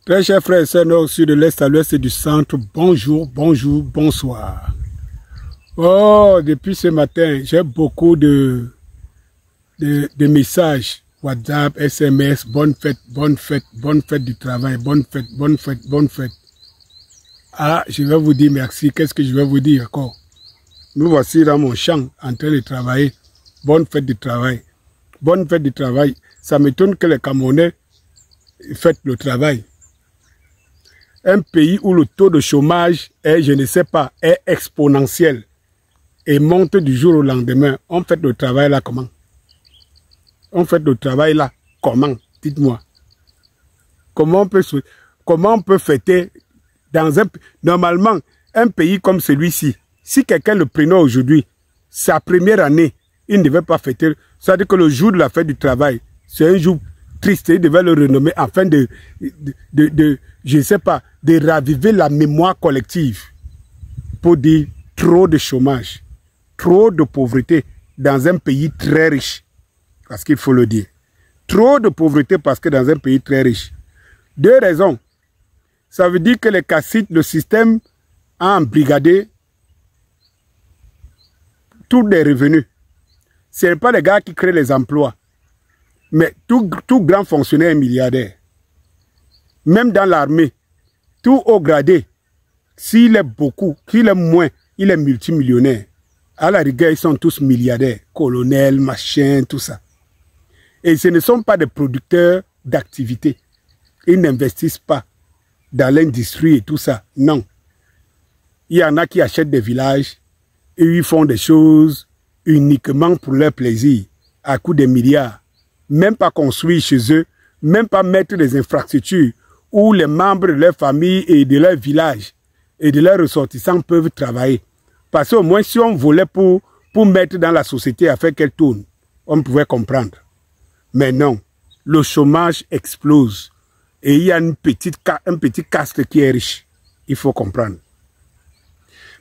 Très chers frères et sœurs, nord, sud, de l'est à l'ouest et du centre, bonjour, bonjour, bonsoir. Oh, depuis ce matin, j'ai beaucoup de messages, WhatsApp, SMS, bonne fête du travail, bonne fête. Ah, je vais vous dire merci, qu'est-ce que je vais vous dire encore? Nous voici dans mon champ, en train de travailler, bonne fête du travail. Bonne fête du travail, ça m'étonne que les Camerounais fêtent le travail. Un pays où le taux de chômage est, je ne sais pas, est exponentiel et monte du jour au lendemain. On fait le travail là comment? On fait le travail là comment? Dites-moi. Comment on peut fêter dans un... Normalement, un pays comme celui-ci, si quelqu'un le prenait aujourd'hui, sa première année, il ne devait pas fêter. Ça veut dire que le jour de la fête du travail, c'est un jour triste, il devait le renommer afin de je ne sais pas, de raviver la mémoire collective pour dire trop de chômage, trop de pauvreté dans un pays très riche. Parce qu'il faut le dire. Trop de pauvreté parce que dans un pays très riche. Deux raisons. Ça veut dire que les caciques, le système a embrigadé tous les revenus. Ce n'est pas les gars qui créent les emplois. Mais tout grand fonctionnaire est milliardaire. Même dans l'armée, tout haut gradé, s'il est beaucoup, s'il est moins, il est multimillionnaire. À la rigueur, ils sont tous milliardaires, colonels, machin, tout ça. Et ce ne sont pas des producteurs d'activité. Ils n'investissent pas dans l'industrie et tout ça. Non. Il y en a qui achètent des villages et ils font des choses uniquement pour leur plaisir, à coût de milliards. Même pas construire chez eux, même pas mettre des infrastructures où les membres de leur famille et de leur village et de leurs ressortissants peuvent travailler. Parce qu'au moins, si on volait pour mettre dans la société afin qu'elle tourne, on pouvait comprendre. Mais non, le chômage explose. Et il y a un petit casque qui est riche. Il faut comprendre.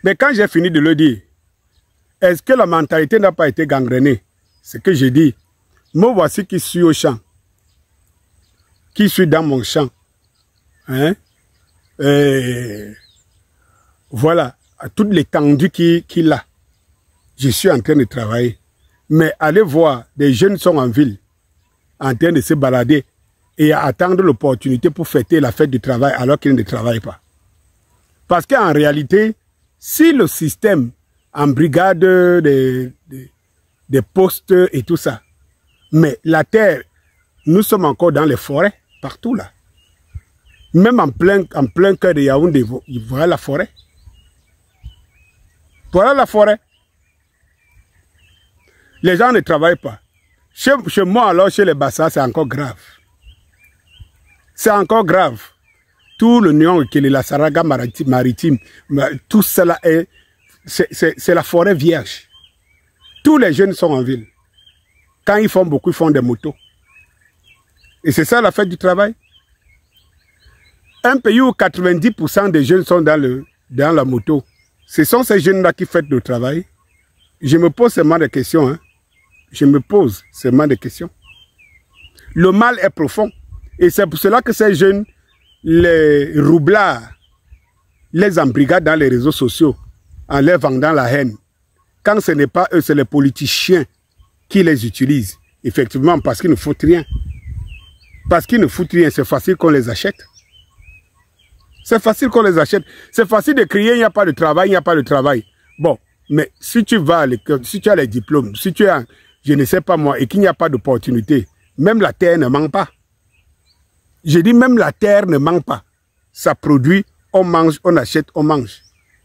Mais quand j'ai fini de le dire, est-ce que la mentalité n'a pas été gangrénée? C'est que j'ai dit, moi voici qui suis au champ, qui suis dans mon champ. Hein? Voilà, à toute l'étendue qu'il a, je suis en train de travailler. Mais allez voir, des jeunes sont en ville, en train de se balader et à attendre l'opportunité pour fêter la fête du travail alors qu'ils ne travaillent pas. Parce qu'en réalité, si le système embrigade des postes et tout ça, mais la terre, nous sommes encore dans les forêts, partout là. Même en plein cœur de Yaoundé, voilà la forêt. Voilà la forêt. Les gens ne travaillent pas. Chez moi, alors, chez les Bassa, c'est encore grave. C'est encore grave. Tout le Nyon, la Saraga maritime, tout cela c'est la forêt vierge. Tous les jeunes sont en ville. Quand ils font beaucoup, ils font des motos. Et c'est ça la fête du travail. Un pays où 90% des jeunes sont dans la moto, ce sont ces jeunes-là qui fêtent le travail. Je me pose seulement des questions. Hein. Je me pose seulement des questions. Le mal est profond. Et c'est pour cela que ces jeunes, les roublards, les embrigadent dans les réseaux sociaux en leur vendant la haine. Quand ce n'est pas eux, c'est les politiciens qui les utilisent. Effectivement, parce qu'ils ne foutent rien. Parce qu'ils ne foutent rien, c'est facile qu'on les achète. C'est facile qu'on les achète. C'est facile de crier, il n'y a pas de travail, il n'y a pas de travail. Bon, mais si tu vas à l'école, si tu as les diplômes, si tu as, je ne sais pas moi, et qu'il n'y a pas d'opportunité, même la terre ne manque pas. Je dis même la terre ne manque pas. Ça produit, on mange, on achète, on mange.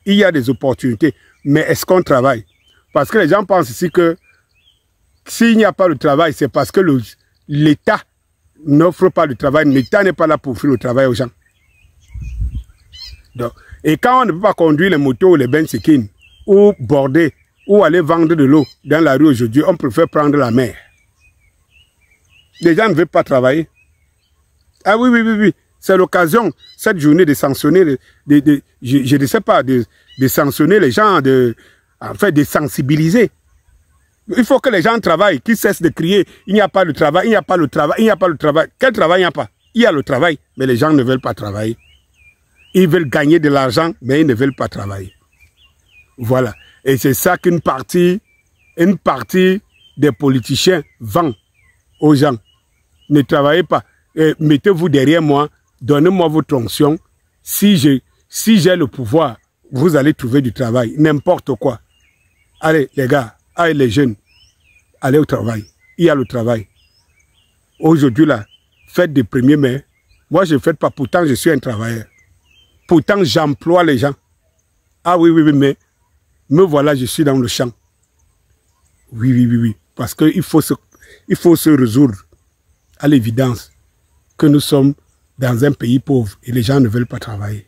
Il y a des opportunités. Mais est-ce qu'on travaille? Parce que les gens pensent ici que s'il n'y a pas de travail, c'est parce que l'État n'offre pas de travail. L'État n'est pas là pour offrir le travail aux gens. Donc, et quand on ne peut pas conduire les motos ou les bensikines, ou border, ou aller vendre de l'eau dans la rue aujourd'hui, on préfère prendre la mer. Les gens ne veulent pas travailler. Ah oui. C'est l'occasion, cette journée, de sanctionner, je ne sais pas, de sanctionner les gens, en fait, de sensibiliser. Il faut que les gens travaillent, qu'ils cessent de crier, il n'y a pas de travail, il n'y a pas de travail, il n'y a pas de travail. Quel travail il n'y a pas? Il y a le travail, mais les gens ne veulent pas travailler. Ils veulent gagner de l'argent, mais ils ne veulent pas travailler. Voilà. Et c'est ça qu'une partie des politiciens vend aux gens. Ne travaillez pas. Mettez-vous derrière moi, donnez-moi votre onction. Si j'ai le pouvoir, vous allez trouver du travail, n'importe quoi. Allez, les gars, allez, les jeunes, allez au travail. Il y a le travail. Aujourd'hui, là, fête du 1er mai, moi, je ne fête pas, pourtant, je suis un travailleur. Pourtant, j'emploie les gens. Ah oui, mais me voilà, je suis dans le champ. Oui. Parce qu'il faut se résoudre à l'évidence que nous sommes dans un pays pauvre et les gens ne veulent pas travailler.